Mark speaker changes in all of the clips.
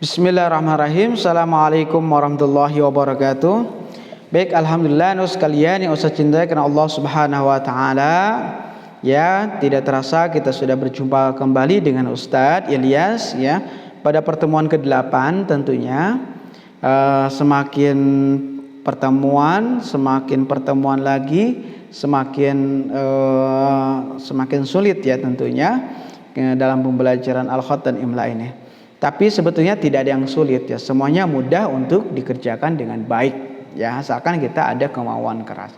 Speaker 1: Bismillahirrahmanirrahim. Assalamualaikum warahmatullahi wabarakatuh. Baik, alhamdulillah sekalian yang saya cintai karena Allah Subhanahu wa taala. Ya, tidak terasa kita sudah berjumpa kembali dengan Ustadz Ilyas ya pada pertemuan ke-8 tentunya. Semakin pertemuan lagi semakin sulit ya tentunya dalam pembelajaran Al-Khat dan Imla ini. Tapi sebetulnya tidak ada yang sulit ya, semuanya mudah untuk dikerjakan dengan baik ya, asalkan kita ada kemauan keras,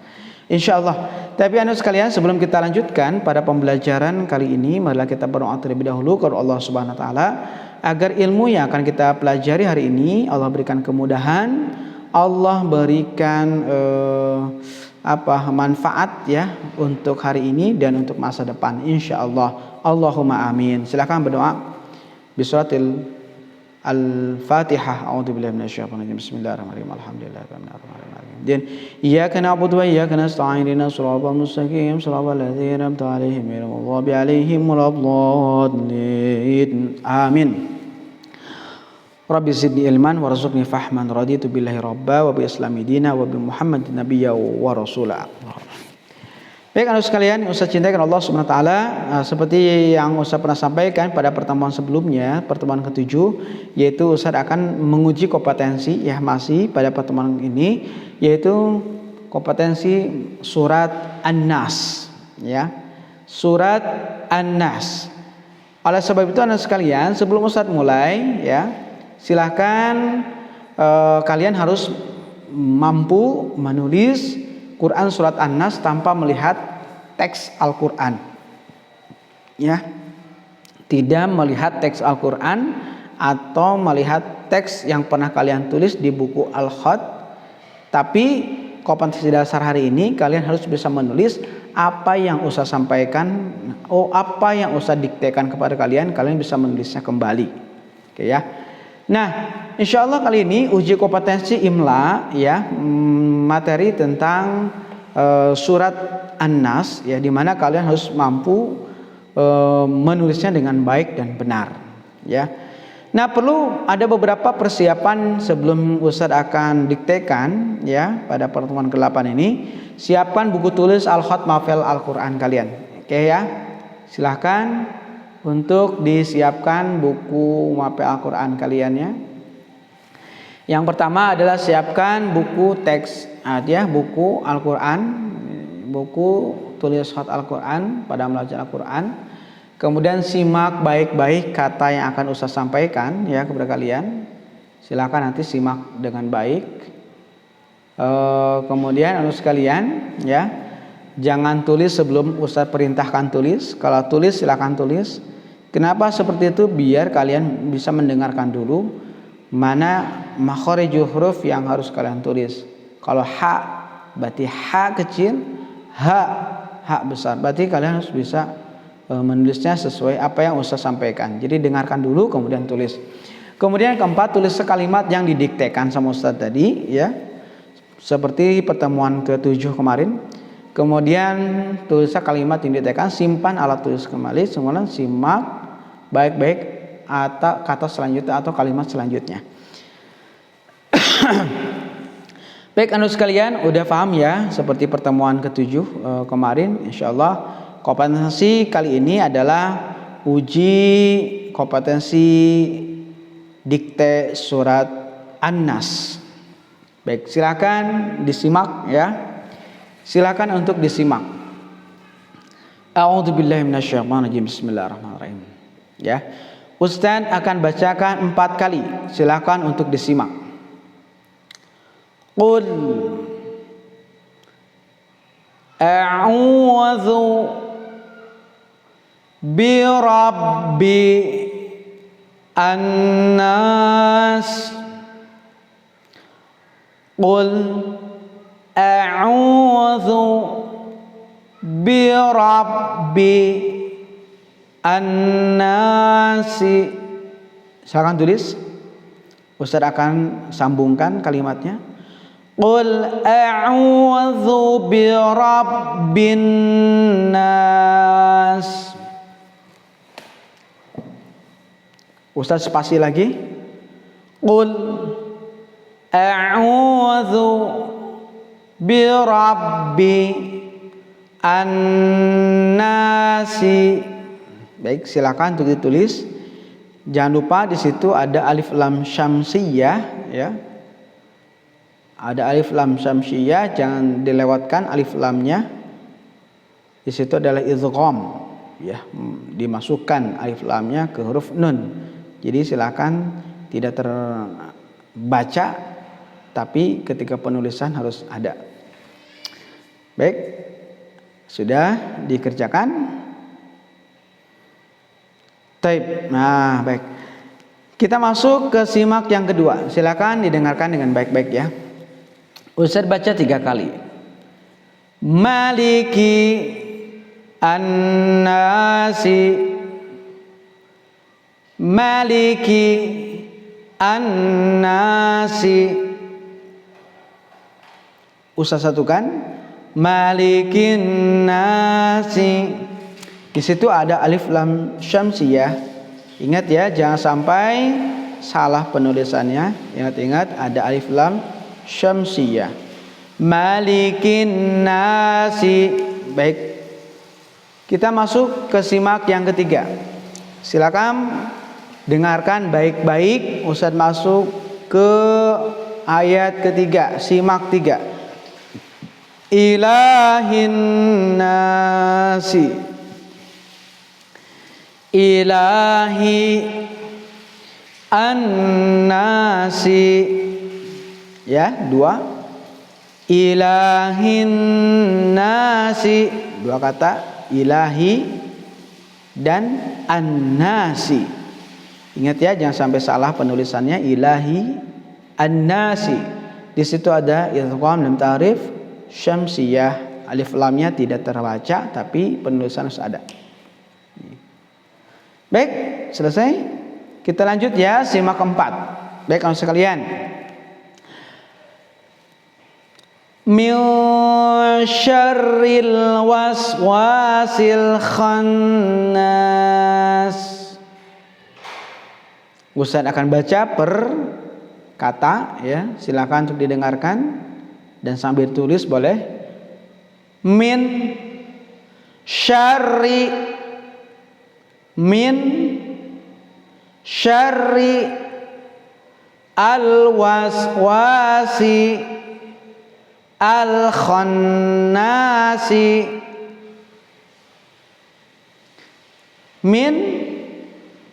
Speaker 1: insya Allah. Tapi sekalian, sebelum kita lanjutkan pada pembelajaran kali ini, marilah kita berdoa terlebih dahulu kepada Allah Subhanahu Wa Taala agar ilmu yang akan kita pelajari hari ini Allah berikan kemudahan, Allah berikan manfaat ya untuk hari ini dan untuk masa depan, insya Allah. Allahumma amin. Silakan berdoa. Bismillahirrahmanirrahim. Al-Fatihah. A'udzubillahi minasyaitonir rajim. Bismillahirrahmanirrahim. Alhamdulillahirabbil Iyyaka na'budu wa iyyaka nasta'in. Ihdinas siratal mustaqim. Shiratal ladzina an'amta 'alaihim ghairil maghdubi 'alaihim waladdallin. Amin. Rabbi zidni ilman warzuqni fahman. Raditu billahi rabba wa bi islami dina wa bi Muhammadin nabiyya wa rasula. Baik, anak sekalian yang Ustaz cintai karena Allah Subhanahu wa taala, seperti yang Ustaz pernah sampaikan pada pertemuan sebelumnya, pertemuan ke-7, yaitu Ustaz akan menguji kompetensi ya, masih pada pertemuan ini, yaitu kompetensi surat An-Nas ya. Surat An-Nas. Oleh sebab itu anak sekalian, sebelum Ustaz mulai ya, silahkan kalian harus mampu menulis Quran surat An-Nas tanpa melihat teks Al-Quran ya, tidak melihat teks Al-Quran atau melihat teks yang pernah kalian tulis di buku Al-Khat. Tapi kompetensi dasar hari ini kalian harus bisa menulis apa yang Ustaz sampaikan, apa yang Ustaz diktekan kepada kalian bisa menulisnya kembali. Oke ya. Nah, insya Allah kali ini uji kompetensi Imla ya, materi tentang surat An-Nas ya, dimana kalian harus mampu menulisnya dengan baik dan benar ya. Nah, perlu ada beberapa persiapan sebelum Ustadz akan diktekan ya pada pertemuan ke-8 ini. Siapkan buku tulis Al-Khat Mahfal Al-Quran kalian. Oke ya, silahkan untuk disiapkan buku Mahfal Al-Quran kalian ya. Yang pertama adalah siapkan buku teks ya, buku Al-Quran, buku tulis khat Al-Quran pada belajar Al-Quran. Kemudian simak baik-baik kata yang akan Ustaz sampaikan ya kepada kalian. Silakan nanti simak dengan baik. Kemudian sekalian ya, jangan tulis sebelum Ustaz perintahkan tulis. Kalau tulis silakan tulis. Kenapa seperti itu? Biar kalian bisa mendengarkan dulu mana makharijul huruf yang harus kalian tulis. Kalau ha berarti ha kecil, ha besar. Berarti kalian harus bisa menulisnya sesuai apa yang Ustaz sampaikan. Jadi dengarkan dulu kemudian tulis. Kemudian keempat, tulis sekalimat yang didiktekan sama Ustaz tadi ya. Seperti pertemuan ke-7 kemarin. Kemudian tulis kalimat yang didiktekan, simpan alat tulis kembali, kemudian simak baik-baik atau kata selanjutnya atau kalimat selanjutnya. Baik, sekalian udah paham ya seperti pertemuan ke-7 kemarin. Insyaallah kompetensi kali ini adalah uji kompetensi dikte surat An-Nas. Baik, silakan disimak ya. Silakan untuk disimak. A'udzubillahi minasyaitonir rajim. Bismillahirrahmanirrahim. Ya. Ustaz akan bacakan 4 kali. Silakan untuk disimak. Qul a'udzu bi rabbi an-nas. Qul a'udzu bi rabbi an-nasi. Silakan tulis. Ustaz akan sambungkan kalimatnya. Qul a'udzu bi rabbin nas. Ustaz spasi lagi. Qul a'udzu birabbi an-nasi. Baik, silakan untuk ditulis. Jangan lupa di situ ada alif lam syamsiyah ya. Ada alif lam syamsiyah, jangan dilewatkan alif lamnya. Di situ adalah idgham ya, dimasukkan alif lamnya ke huruf nun. Jadi silakan tidak terbaca, tapi ketika penulisan harus ada. Baik, sudah dikerjakan. Taib. Nah, baik. Kita masuk ke simak yang kedua. Silakan didengarkan dengan baik-baik ya. Ustaz baca 3 kali. Maliki an-nasi, Maliki an-nasi. Ustaz satukan, Malikin nasi. Di situ ada alif lam syamsiyah. Ingat ya, jangan sampai salah penulisannya. Ingat-ingat ada alif lam syamsiyah. Malikin nasi. Baik. Kita masuk ke simak yang ketiga. Silakan dengarkan baik-baik. Ustaz masuk ke ayat ketiga, simak 3. Ilahin nasi. Ilahi an-nasi ya, 2. Ilahin nasi, 2 kata, ilahi dan an-nasi. Ingat ya, jangan sampai salah penulisannya. Ilahi an-nasi. Di situ ada idgham dan ta'rif syamsiyah. Alif lamnya tidak terbaca, tapi penulisan harus ada. Baik, selesai. Kita lanjut ya, simak 4. Baik, kawan sekalian. Min syarril waswasil khannas. Ustaz akan baca per kata ya, silakan untuk didengarkan dan sambil tulis boleh. Min syarri, min syarri al-waswasi al-khannasi. Min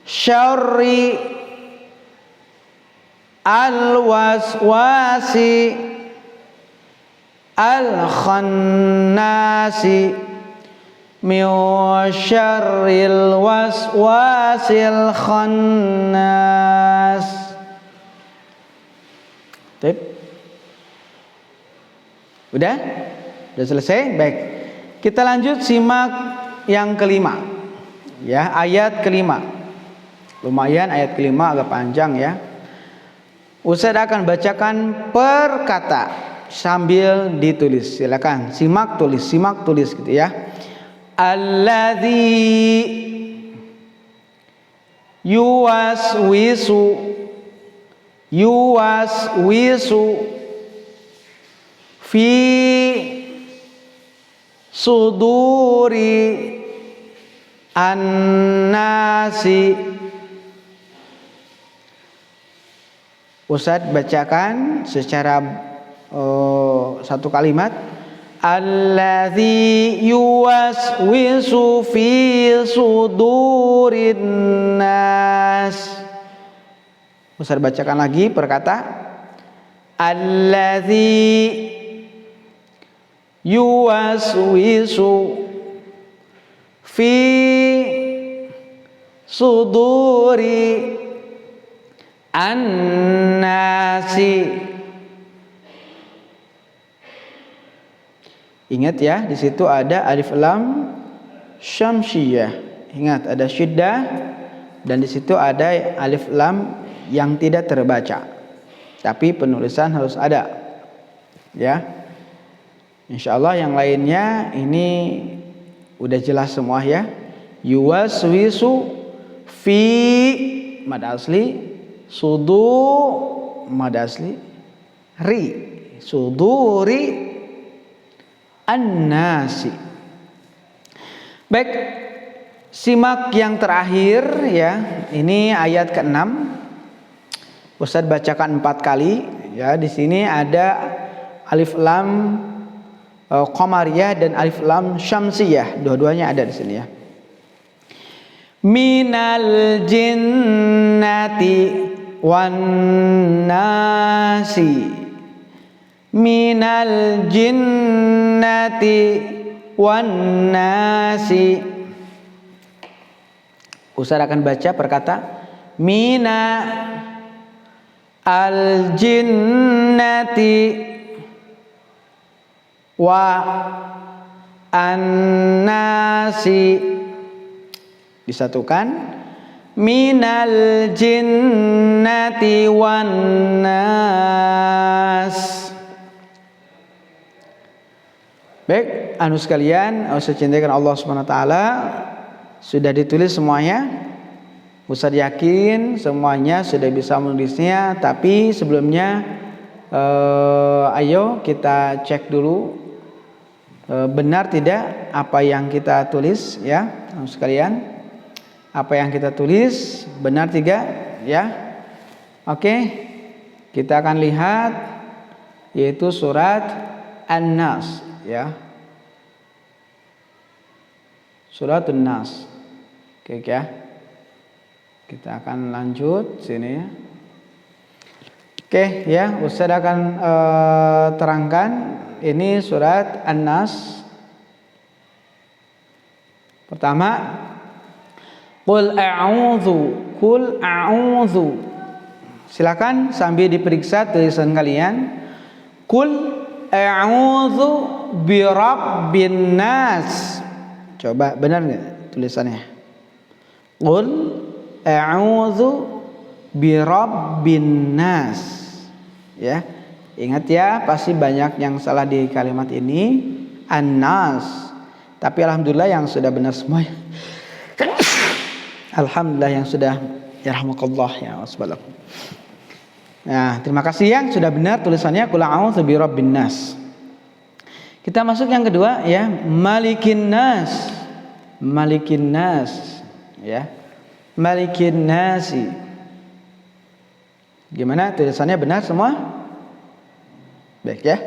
Speaker 1: syarri al-waswasi al-khannasi. Min syarril waswasil khannas. Tip. Udah selesai? Baik. Kita lanjut simak yang kelima. Ya, ayat kelima. Lumayan ayat kelima, agak panjang ya. Ustaz akan bacakan per kata sambil ditulis. Silakan simak tulis gitu ya. Alladzi yuwaswisu fi suduri an-nasi. Ustaz bacakan secara satu kalimat. Alladzi yuwaswisu fi sudurin nas. Ustaz bacakan lagi per kata. Alladzi yuwaswisu fi suduri an-nasi. Ingat ya, di situ ada alif lam syamsiyah. Ingat ada syiddah dan di situ ada alif lam yang tidak terbaca. Tapi penulisan harus ada. Ya. Insyaallah yang lainnya ini udah jelas semua ya. Yuwaswisu fi mad asli sudu mad asli ri, suduri an-nasi. Baik, simak yang terakhir ya. Ini ayat ke-6. Ustaz bacakan 4 kali ya. Di sini ada alif lam qamariyah dan alif lam syamsiyah. Dua-duanya ada di sini ya. Minal jinnati wan nasi. Minal jinnati wan nasi. Ustaz akan baca perkata mina al jinnati wa an-nasi. Disatukan minal jinnati wan nas. Baik, anu sekalian, Ustaz cintakan Allah Subhanahu wa taala, sudah ditulis semuanya. Ustaz yakin semuanya sudah bisa menulisnya, tapi sebelumnya ayo kita cek dulu benar tidak apa yang kita tulis ya, anu sekalian. Apa yang kita tulis benar tidak ya? Oke. Kita akan lihat yaitu surat An-Nas ya. Surat An-Nas. Oke ya. Kita akan lanjut sini ya. Oke ya, Ustaz akan terangkan ini surat An-Nas. Pertama, Qul a'udzu. Silakan sambil diperiksa tulisan kalian. Qul a'udzu birabbin nas. Coba benar enggak tulisannya? Qul a'udzu birabbin nas. Ya. Ingat ya, pasti banyak yang salah di kalimat ini, an-nas. Tapi alhamdulillah yang sudah benar semua. Alhamdulillah yang sudah, yarhamukallah ya wassalam. Nah, terima kasih yang sudah benar tulisannya qul a'udzu birabbin nas. Kita masuk yang kedua ya, malikin nas. Malikin nas ya. Malikin nasi. Gimana tulisannya benar semua? Baik ya.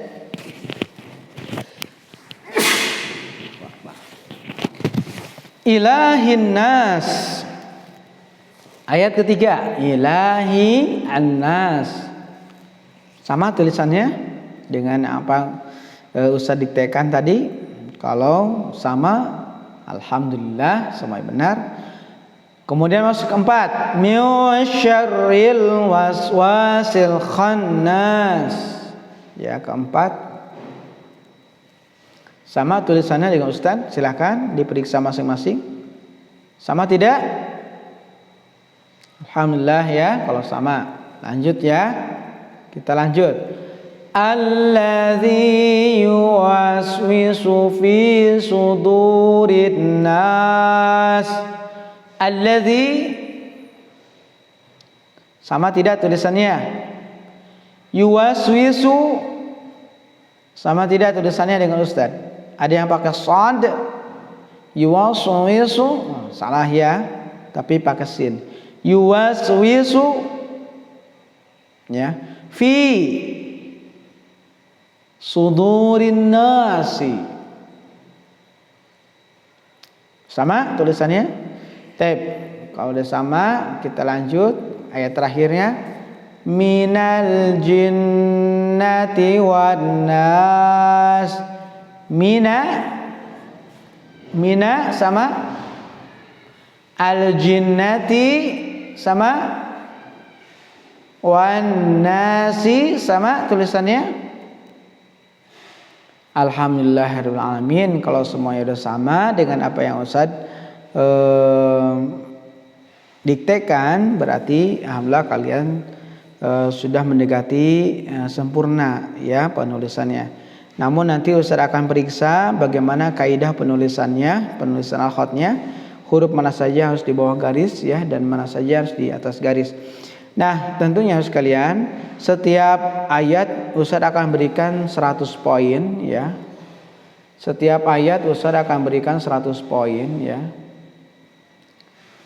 Speaker 1: Ilahin nas. Ayat ketiga, ilahi an-nas. Sama tulisannya dengan apa Ustaz diktekan tadi. Kalau sama, alhamdulillah semuanya benar. Kemudian masuk keempat, min syarril waswasil khannas. Ya, keempat. Sama tulisannya dengan Ustaz, silakan diperiksa masing-masing. Sama tidak? Alhamdulillah ya, kalau sama. Lanjut ya. Kita lanjut. Alladzi yuwaswisu fi sudurin nas. Alladzi. Sama tidak tulisannya? Yuwaswisu. Sama tidak tulisannya dengan Ustaz? Ada yang pakai shad. Yuwaswisu. Salah ya, tapi pakai sin. Yuwaswisu ya fi sudurin nasi. Sama tulisannya? Tep. Kalau udah sama, kita lanjut ayat terakhirnya. Minal jinnati wan nas. Mina sama al jinnati sama wan nasi sama tulisannya. Alhamdulillahirabbil alamin. Kalau semuanya sudah sama dengan apa yang Ustaz diktekan, berarti alhamdulillah kalian sudah mendekati sempurna ya penulisannya. Namun nanti Ustaz akan periksa bagaimana kaidah penulisannya, penulisan al-khatnya. Huruf mana saja harus di bawah garis ya, dan mana saja harus di atas garis. Nah, tentunya sekalian, setiap ayat Ustaz akan berikan 100 poin ya. Setiap ayat Ustaz akan berikan 100 poin ya.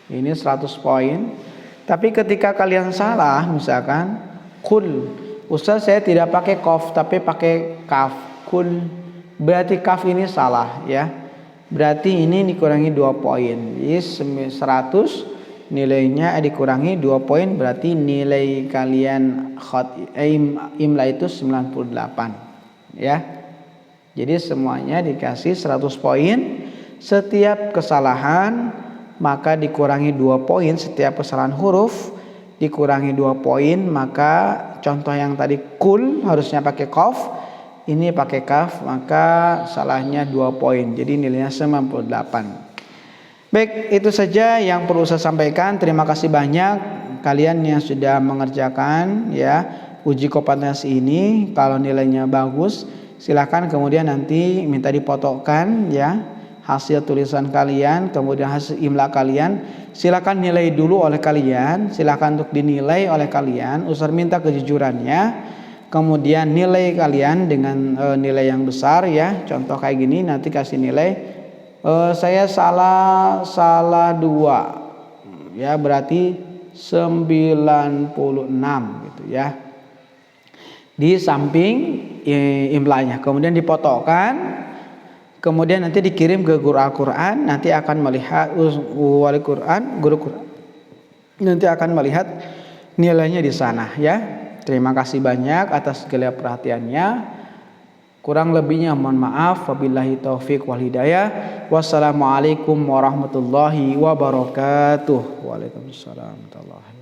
Speaker 1: Ini 100 poin. Tapi ketika kalian salah, misalkan kul, Ustaz saya tidak pakai qaf tapi pakai kaf, kul, berarti kaf ini salah ya. Berarti ini dikurangi 2 poin. Jadi 100 nilainya dikurangi 2 poin, berarti nilai kalian imla itu 98 ya. Jadi semuanya dikasih 100 poin. Setiap kesalahan maka dikurangi 2 poin, setiap kesalahan huruf dikurangi 2 poin. Maka contoh yang tadi kul harusnya pakai qaf, ini pakai kaf, maka salahnya 2 poin. Jadi nilainya 98. Baik, itu saja yang perlu saya sampaikan. Terima kasih banyak kalian yang sudah mengerjakan ya uji kompetensi ini. Kalau nilainya bagus, silakan kemudian nanti minta dipotokkan ya hasil tulisan kalian, kemudian hasil imla kalian. Silakan nilai dulu oleh kalian, silakan untuk dinilai oleh kalian. Ustaz minta kejujurannya. Kemudian nilai kalian dengan nilai yang besar ya. Contoh kayak gini, nanti kasih nilai saya salah 2 ya, berarti 96 gitu ya. Di samping imlanya, kemudian dipotokkan. Kemudian nanti dikirim ke guru Al-Quran, nanti akan melihat wali Quran, guru Quran nanti akan melihat nilainya di sana ya. Terima kasih banyak atas segala perhatiannya. Kurang lebihnya mohon maaf. Wabillahi taufik wal hidayah. Wassalamualaikum warahmatullahi wabarakatuh. Waalaikumsalam warahmatullahi wabarakatuh.